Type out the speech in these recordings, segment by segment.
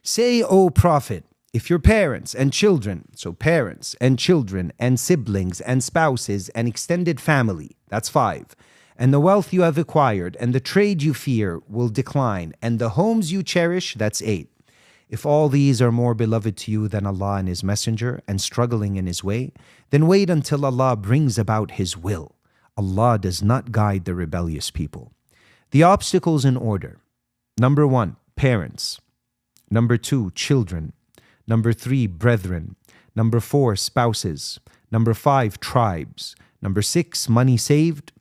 Say, O Prophet, if your parents and children, so parents and children and siblings and spouses and extended family, that's 5, and the wealth you have acquired and the trade you fear will decline, and the homes you cherish, that's 8. If all these are more beloved to you than Allah and His Messenger and struggling in His way, then wait until Allah brings about His will. Allah does not guide the rebellious people. The obstacles in order. Number 1, parents. Number 2, children. Number 3, brethren. Number 4, spouses. Number 5, tribes. Number 6, money saved.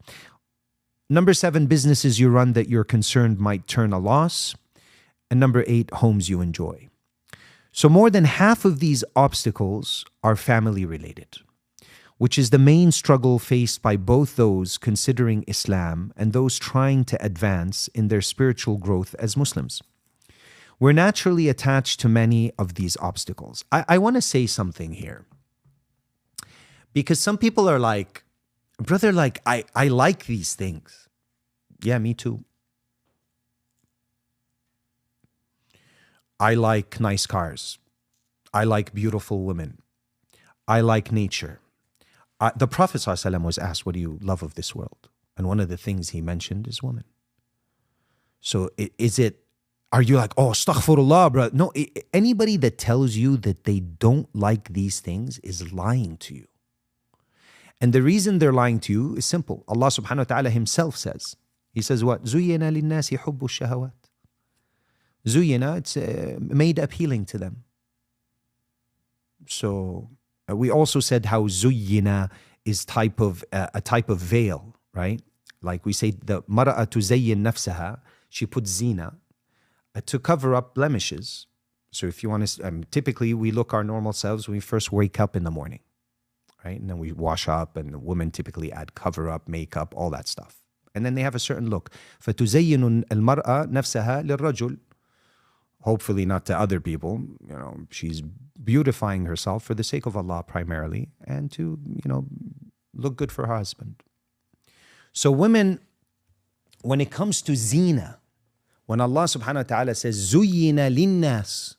Number 7, businesses you run that you're concerned might turn a loss. And number 8, homes you enjoy. So more than half of these obstacles are family related, which is the main struggle faced by both those considering Islam and those trying to advance in their spiritual growth as Muslims. We're naturally attached to many of these obstacles. I want to say something here, because some people are like, brother, like, I like these things. Yeah, me too. I like nice cars. I like beautiful women. I like nature. The Prophet ﷺ was asked, what do you love of this world? And one of the things he mentioned is women. So are you like, oh, astaghfirullah, bro? No, anybody that tells you that they don't like these things is lying to you. And the reason they're lying to you is simple. Allah subhanahu wa ta'ala Himself says, He says what? زُيِّنَ لِلنَّاسِ حُبُّ الشَّهَوَاتِ. Zuyina, it's made appealing to them. So we also said how zuyina is a type of veil, right? Like we say, the mar'a tuzayyin nafsaha, she puts zina to cover up blemishes. So if you want to, typically we look our normal selves when we first wake up in the morning, right? And then we wash up, and women typically add cover up, makeup, all that stuff. And then they have a certain look. فَتُزَيِّنُ الْمَرْأَ نَفْسَهَا لِلرَّجُلِ. Hopefully not to other people. She's beautifying herself for the sake of Allah primarily, and to, look good for her husband. So women, when it comes to zina, when Allah subhanahu wa ta'ala says, زُيِّنَ لِلنَّاسِ,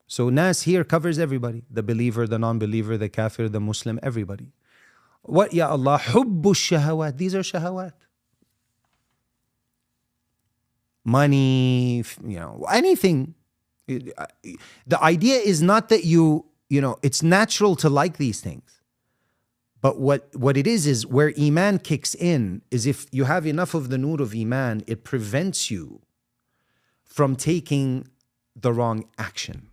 so nas here covers everybody, the believer, the non-believer, the kafir, the Muslim, everybody. What, ya Allah? حُبُّ الشَّهَوَاتِ. These are shahawat. Money, anything. The idea is not that it's natural to like these things. But what it is where Iman kicks in is if you have enough of the nur of Iman, it prevents you from taking the wrong action.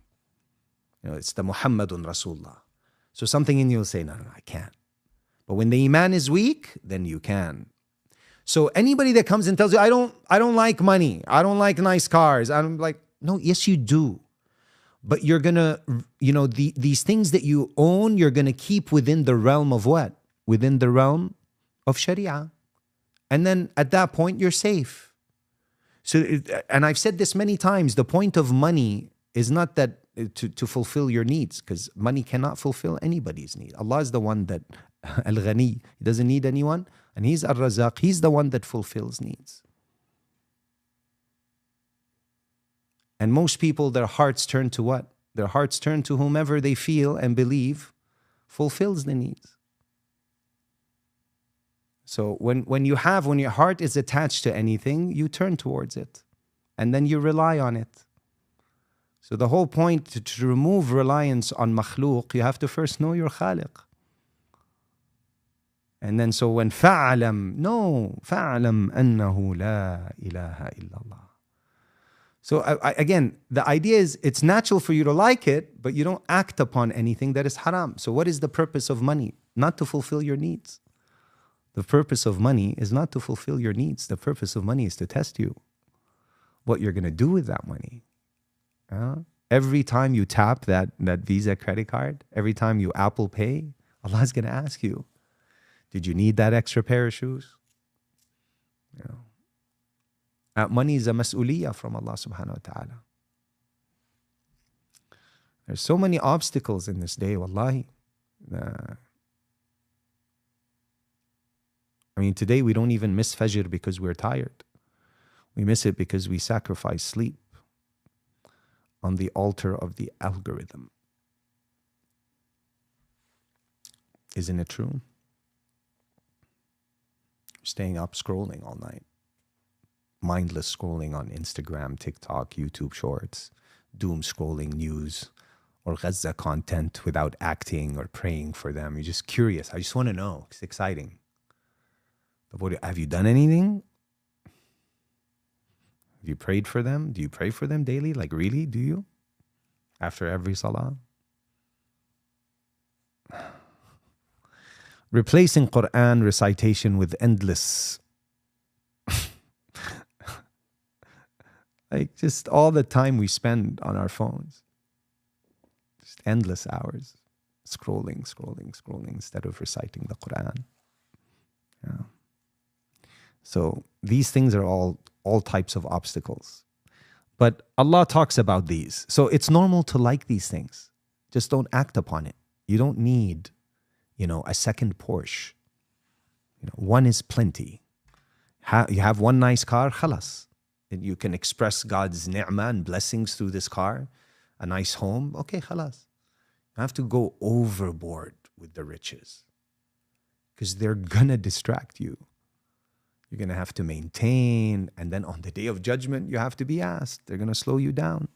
It's the Muhammadun Rasulullah. So something in you will say, no, I can't. But when the Iman is weak, then you can. So anybody that comes and tells you, I don't like money, I don't like nice cars, I'm like, no, yes you do. But you're gonna, these things that you own, you're gonna keep within the realm of what? Within the realm of Sharia. And then at that point, you're safe. So, and I've said this many times, the point of money is not that to fulfill your needs, because money cannot fulfill anybody's need. Allah is the one that, Al-Ghani, He doesn't need anyone. And He's Ar-Razaq, He's the one that fulfills needs. And most people, their hearts turn to what? Their hearts turn to whomever they feel and believe fulfills the needs. So when your heart is attached to anything, you turn towards it. And then you rely on it. So the whole point to remove reliance on makhluk, you have to first know your khaliq. And then so when فَعْلَمْ أَنَّهُ لَا إِلَهَ إِلَّا اللَّهِ. So again, the idea is it's natural for you to like it, but you don't act upon anything that is haram. So what is the purpose of money? Not to fulfill your needs. The purpose of money is not to fulfill your needs. The purpose of money is to test you. What you're going to do with that money. Every time you tap that Visa credit card, every time you Apple Pay, Allah is going to ask you, did you need that extra pair of shoes? Money is a mas'uliyah from Allah subhanahu wa ta'ala. There's so many obstacles in this day, wallahi. Today we don't even miss Fajr because we're tired. We miss it because we sacrifice sleep on the altar of the algorithm. Isn't it true? Staying up scrolling all night. Mindless scrolling on Instagram, TikTok, YouTube Shorts, doom scrolling news or Gaza content without acting or praying for them. You're just curious. I just want to know. It's exciting. Have you done anything? Have you prayed for them? Do you pray for them daily? Like really? Do you? After every salah? Replacing Quran recitation with endless, like just all the time we spend on our phones. Just endless hours scrolling instead of reciting the Quran. Yeah. So these things are all types of obstacles. But Allah talks about these. So it's normal to like these things. Just don't act upon it. You don't need, a second Porsche. One is plenty. You have one nice car, khalas. And you can express God's ni'mah and blessings through this car. A nice home, okay, khalas. You have to go overboard with the riches because they're gonna distract you. You're gonna have to maintain, and then on the day of judgment, you have to be asked. They're gonna slow you down.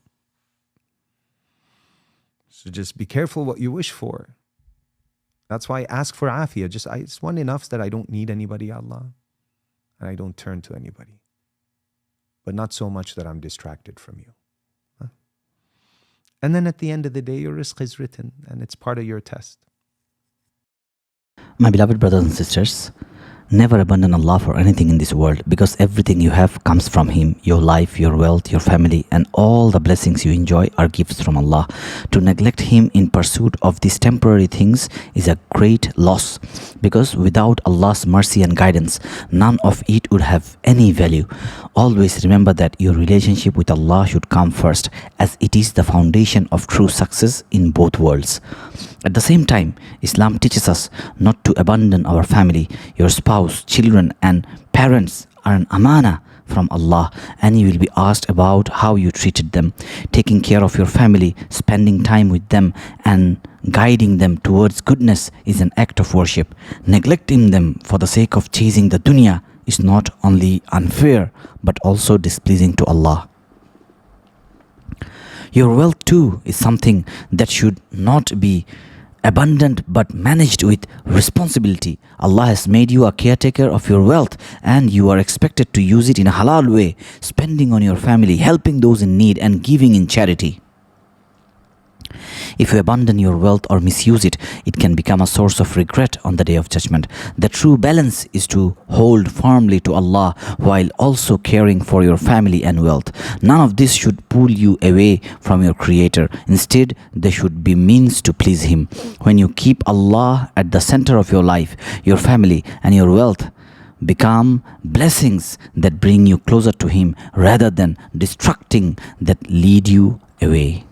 So just be careful what you wish for. That's why I ask for afiyah. It's one enough that I don't need anybody, Allah, and I don't turn to anybody. But not so much that I'm distracted from you. Huh? And then at the end of the day, your rizq is written, and it's part of your test. My beloved brothers and sisters, never abandon Allah for anything in this world, because everything you have comes from Him. Your life, your wealth, your family, and all the blessings you enjoy are gifts from Allah. To neglect Him in pursuit of these temporary things is a great loss, because without Allah's mercy and guidance, none of it would have any value. Always remember that your relationship with Allah should come first, as it is the foundation of true success in both worlds. At the same time, Islam teaches us not to abandon our family. Your spouse, children, and parents are an amana from Allah, and you will be asked about how you treated them. Taking care of your family, spending time with them, and guiding them towards goodness is an act of worship. Neglecting them for the sake of chasing the dunya is not only unfair, but also displeasing to Allah. Your wealth too is something that should not be abundant but managed with responsibility. Allah has made you a caretaker of your wealth, and you are expected to use it in a halal way, spending on your family, helping those in need, and giving in charity. If you abandon your wealth or misuse it, it can become a source of regret on the day of judgment. The true balance is to hold firmly to Allah while also caring for your family and wealth. None of this should pull you away from your Creator. Instead, they should be means to please Him. When you keep Allah at the center of your life, your family and your wealth become blessings that bring you closer to Him rather than distracting that lead you away.